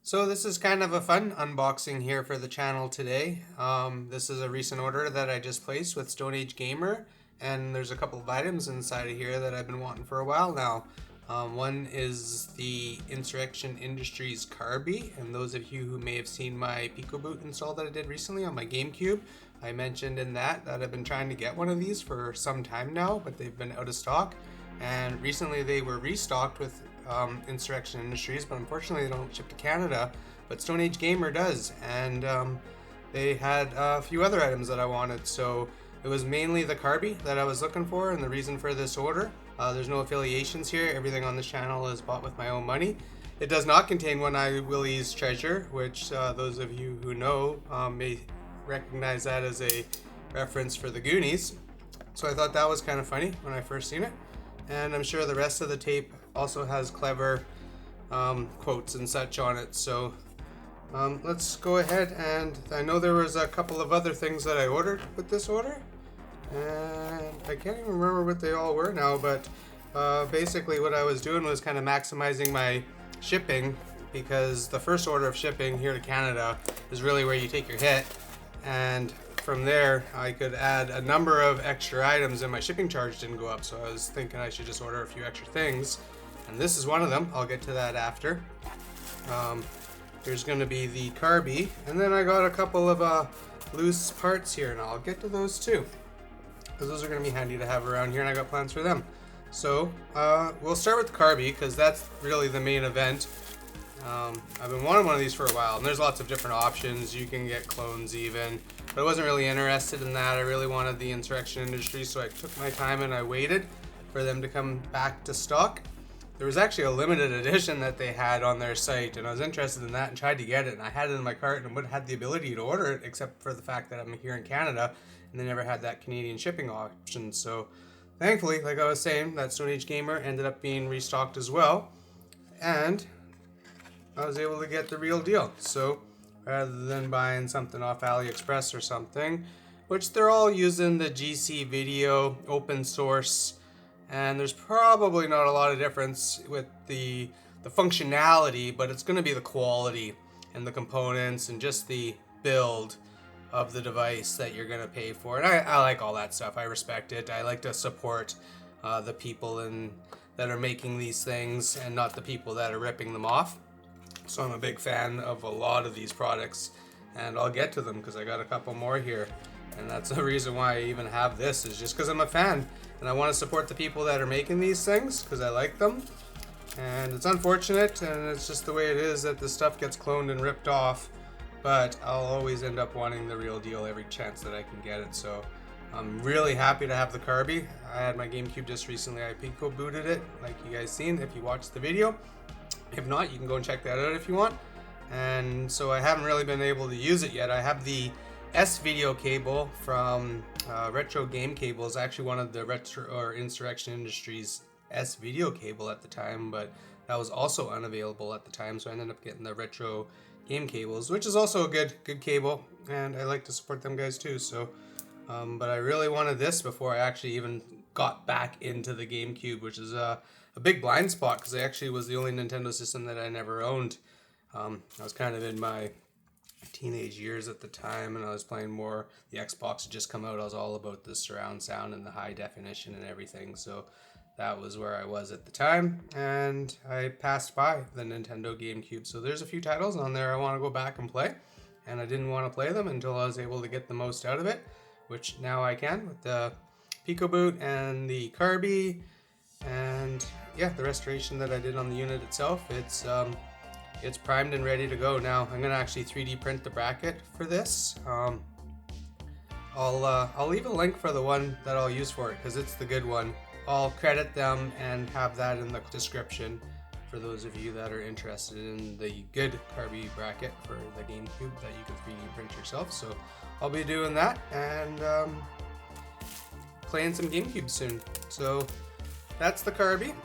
So this is kind of a fun unboxing here for the channel today. This is a recent order that I just placed with Stone Age Gamer, and there's a couple of items inside of here that I've been wanting for a while now. One is the Insurrection Industries Carby, and those of you who may have seen my PicoBoot install that I did recently on my GameCube, I mentioned in that I've been trying to get one of these for some time now, but they've been out of stock. And recently they were restocked with Insurrection Industries, but unfortunately they don't ship to Canada, but Stone Age Gamer does, and they had a few other items that I wanted, so it was mainly the Carby that I was looking for and the reason for this order. There's no affiliations here, everything on this channel is bought with my own money. It does not contain One Eye Willie's treasure, which those of you who know may recognize that as a reference for the Goonies, so I thought that was kind of funny when I first seen it. And I'm sure the rest of the tape also has clever quotes and such on it. So let's go ahead, and I know there was a couple of other things that I ordered with this order, and I can't even remember what they all were now, but basically what I was doing was kind of maximizing my shipping, because the first order of shipping here to Canada is really where you take your hit, and from there I could add a number of extra items and my shipping charge didn't go up, so I was thinking I should just order a few extra things, and this is one of them. I'll get to that after. There's going to be the Carby, and then I got a couple of loose parts here, and I'll get to those too, because those are going to be handy to have around here, and I got plans for them. So we'll start with the Carby, because that's really the main event. I've been wanting one of these for a while, and there's lots of different options. You can get clones even, but I wasn't really interested in that. I really wanted the Insurrection Industries, so I took my time and I waited for them to come back to stock. There was actually a limited edition that they had on their site, and I was interested in that and tried to get it, and I had it in my cart and would have had the ability to order it, except for the fact that I'm here in Canada and they never had that Canadian shipping option. So thankfully, like I was saying, that Stone Age Gamer ended up being restocked as well, and I was able to get the real deal. So rather than buying something off AliExpress or something, which they're all using the GC video open source, and there's probably not a lot of difference with the functionality, but it's going to be the quality and the components and just the build of the device that you're going to pay for. And I like all that stuff. I respect it. I like to support the people that are making these things and not the people that are ripping them off. So I'm a big fan of a lot of these products, and I'll get to them because I got a couple more here, and that's the reason why I even have this, is just because I'm a fan and I want to support the people that are making these things because I like them. And it's unfortunate, and it's just the way it is, that the stuff gets cloned and ripped off, but I'll always end up wanting the real deal every chance that I can get it. So I'm really happy to have the Carby. I had my GameCube just recently. I PicoBooted it, like you guys seen if you watched the video. If not, you can go and check that out if you want. And so I haven't really been able to use it yet. I have the S-Video cable from Retro Game Cables. I actually wanted the Insurrection Industries S-Video cable at the time, but that was also unavailable at the time, so I ended up getting the Retro Game Cables, which is also a good cable, and I like to support them guys too. So but I really wanted this before I actually even got back into the GameCube, which is a big blind spot because it actually was the only Nintendo system that I never owned. I was kind of in my teenage years at the time, and I was playing more. The Xbox had just come out. I was all about the surround sound and the high definition and everything, so that was where I was at the time, and I passed by the Nintendo GameCube. So there's a few titles on there I want to go back and play, and I didn't want to play them until I was able to get the most out of it, which now I can with the PicoBoot and the Carby. And yeah, the restoration that I did on the unit itself, it's primed and ready to go now. I'm gonna actually 3D print the bracket for this. I'll leave a link for the one that I'll use for it because it's the good one. I'll credit them and have that in the description for those of you that are interested in the good Carby bracket for the GameCube that you can 3D print yourself. So I'll be doing that and playing some GameCube soon. So that's the Carby.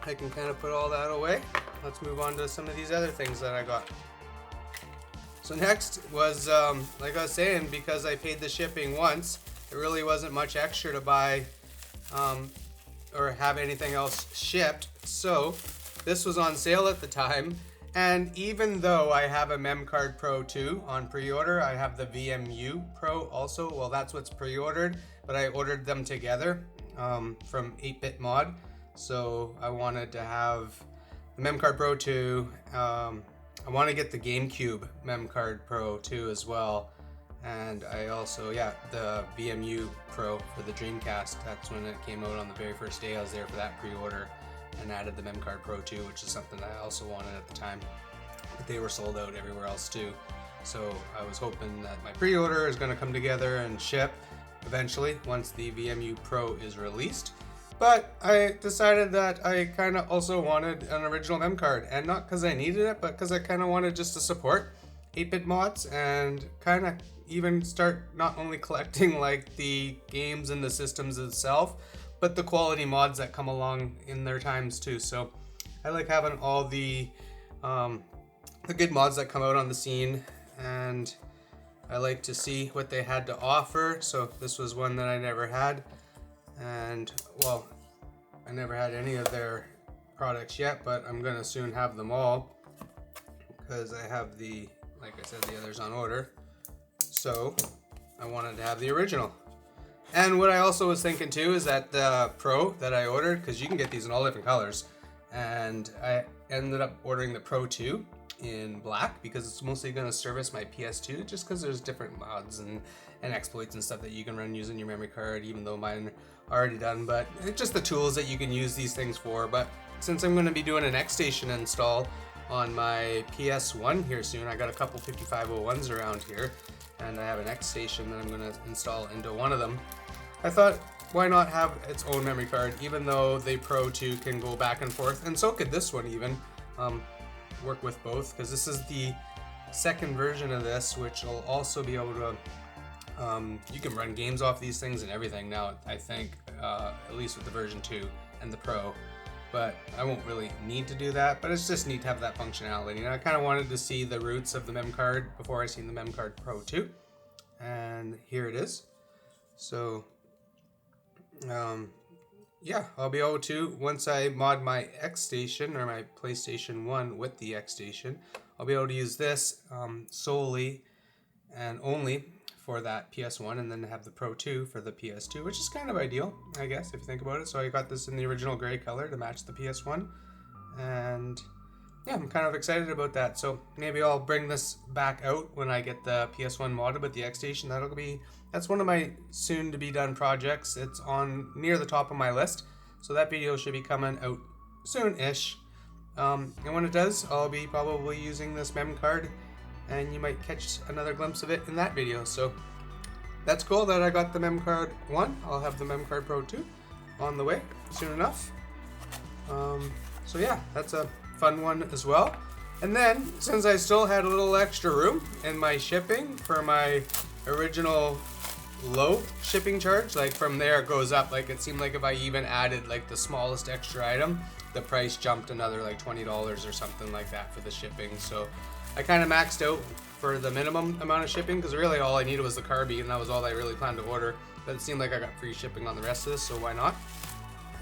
I can kind of put all that away. Let's move on to some of these other things that I got. So next was, like I was saying, because I paid the shipping once, it really wasn't much extra to buy or have anything else shipped. So this was on sale at the time, And even though I have a MemCard Pro 2 on pre-order, I have the VMU Pro also. Well, that's what's pre-ordered, but I ordered them together from 8BitMod. So I wanted to have the MemCard Pro 2. I want to get the GameCube MemCard Pro 2 as well. And I also, the VMU Pro for the Dreamcast. That's when it came out on the very first day. I was there for that pre-order and added the MemCard Pro 2, which is something that I also wanted at the time. But they were sold out everywhere else too. So I was hoping that my pre-order is going to come together and ship eventually once the VMU Pro is released. But I decided that I kind of also wanted an original MemCard, and not because I needed it, but because I kind of wanted just to support 8BitMods and kind of even start not only collecting like the games and the systems itself, but the quality mods that come along in their times too. So I like having all the good mods that come out on the scene, and I like to see what they had to offer. So this was one that I never had, and well, I never had any of their products yet, but I'm gonna soon have them all because I have the, like I said, the others on order. So I wanted to have the original. And what I also was thinking too is that the Pro that I ordered, because you can get these in all different colors, and I ended up ordering the Pro 2 in black because it's mostly going to service my PS2, just because there's different mods and exploits and stuff that you can run using your memory card, even though mine are already done, but it's just the tools that you can use these things for. But since I'm going to be doing an X-Station install on my PS1 here soon, I got a couple 5501s around here, and I have an X-Station that I'm going to install into one of them. I thought, why not have its own memory card, even though the Pro 2 can go back and forth, and so could this one even, work with both, because this is the second version of this, which will also be able to, you can run games off these things and everything now, I think, at least with the version 2 and the Pro. But I won't really need to do that, but it's just neat to have that functionality. And I kind of wanted to see the roots of the MemCard before I seen the MemCard Pro 2. And here it is. So, I'll be able to, once I mod my X-Station or my PlayStation 1 with the X-Station, I'll be able to use this solely and only for that PS1, and then have the Pro 2 for the PS2, which is kind of ideal, I guess, if you think about it. So I got this in the original gray color to match the PS1, and yeah, I'm kind of excited about that. So maybe I'll bring this back out when I get the PS1 modded with the X-Station. That's one of my soon to be done projects. It's on near the top of my list, so that video should be coming out soon-ish. And when it does, I'll be probably using this MemCard, and you might catch another glimpse of it in that video. So that's cool that I got the MemCard 1. I'll have the MemCard Pro 2 on the way soon enough. So yeah, that's a fun one as well. And then, since I still had a little extra room in my shipping for my original low shipping charge, like from there it goes up, like it seemed like if I even added like the smallest extra item, the price jumped another like $20 or something like that for the shipping. So I kind of maxed out for the minimum amount of shipping, because really all I needed was the Carby, and that was all I really planned to order. But it seemed like I got free shipping on the rest of this, so why not?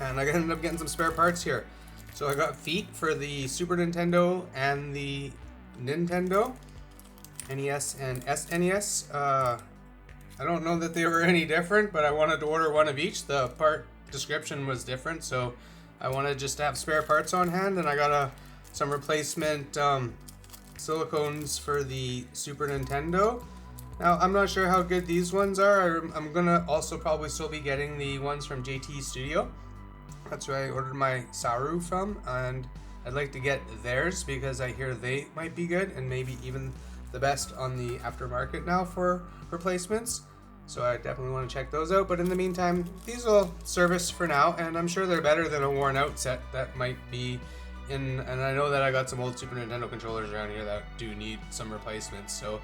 And I ended up getting some spare parts here. So I got feet for the Super Nintendo and the Nintendo, NES and SNES. I don't know that they were any different, but I wanted to order one of each. The part description was different, so I wanted just to have spare parts on hand, and I got some replacement silicones for the Super Nintendo. Now, I'm not sure how good these ones are. I'm gonna also probably still be getting the ones from JT Studio. That's where I ordered my Saru from, and I'd like to get theirs because I hear they might be good, and maybe even the best on the aftermarket now for replacements. So I definitely want to check those out. But in the meantime, these will service for now, and I'm sure they're better than a worn out set that might be in, and I know that I got some old Super Nintendo controllers around here that do need some replacements. So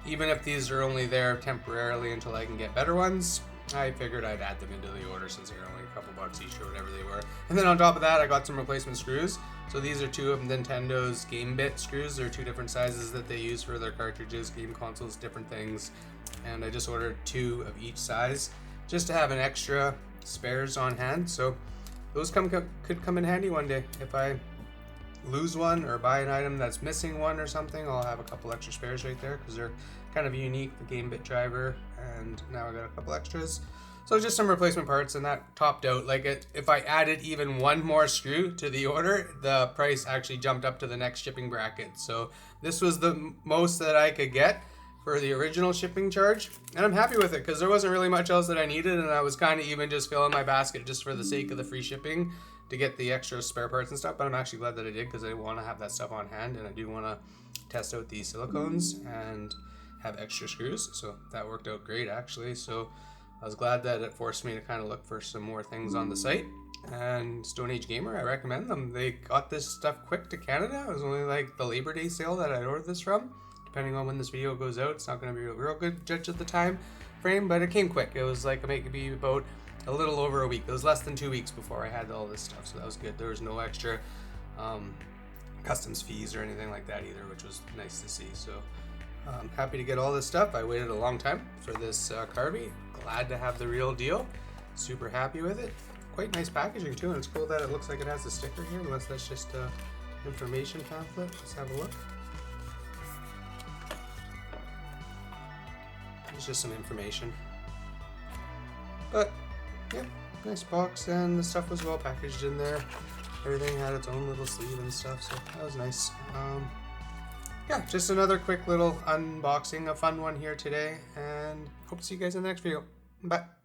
even if these are only there temporarily until I can get better ones, I figured I'd add them into the order since they're only a couple bucks each or whatever they were. And then on top of that, I got some replacement screws. So these are two of Nintendo's GameBit screws. They're two different sizes that they use for their cartridges, game consoles, different things. And I just ordered two of each size just to have an extra spares on hand. So those could come in handy one day if I lose one or buy an item that's missing one or something, I'll have a couple extra spares right there because they're kind of unique, the GameBit driver, and now I got a couple extras. So just some replacement parts, and that topped out. Like if I added even one more screw to the order, the price actually jumped up to the next shipping bracket. So this was the most that I could get for the original shipping charge, and I'm happy with it because there wasn't really much else that I needed, and I was kind of even just filling my basket just for the sake of the free shipping to get the extra spare parts and stuff. But I'm actually glad that I did because I want to have that stuff on hand, and I do want to test out these silicones and have extra screws. So that worked out great actually. So I was glad that it forced me to kind of look for some more things on the site. And Stone Age Gamer, I recommend them. They got this stuff quick to Canada. It was only like the Labor Day sale that I ordered this from. Depending on when this video goes out, it's not going to be a real good judge at the time frame, but it came quick. It was like maybe about a little over a week. It was less than 2 weeks before I had all this stuff, so that was good. There was no extra customs fees or anything like that either, which was nice to see. So I'm happy to get all this stuff. I waited a long time for this Carby. Glad to have the real deal. Super happy with it. Quite nice packaging too, and it's cool that it looks like it has a sticker here, unless that's just a information pamphlet. Let's have a look. It's just some information. But yeah, nice box, and the stuff was well packaged in there. Everything had its own little sleeve and stuff, so that was nice. Yeah, just another quick little unboxing, a fun one here today, and hope to see you guys in the next video. Bye.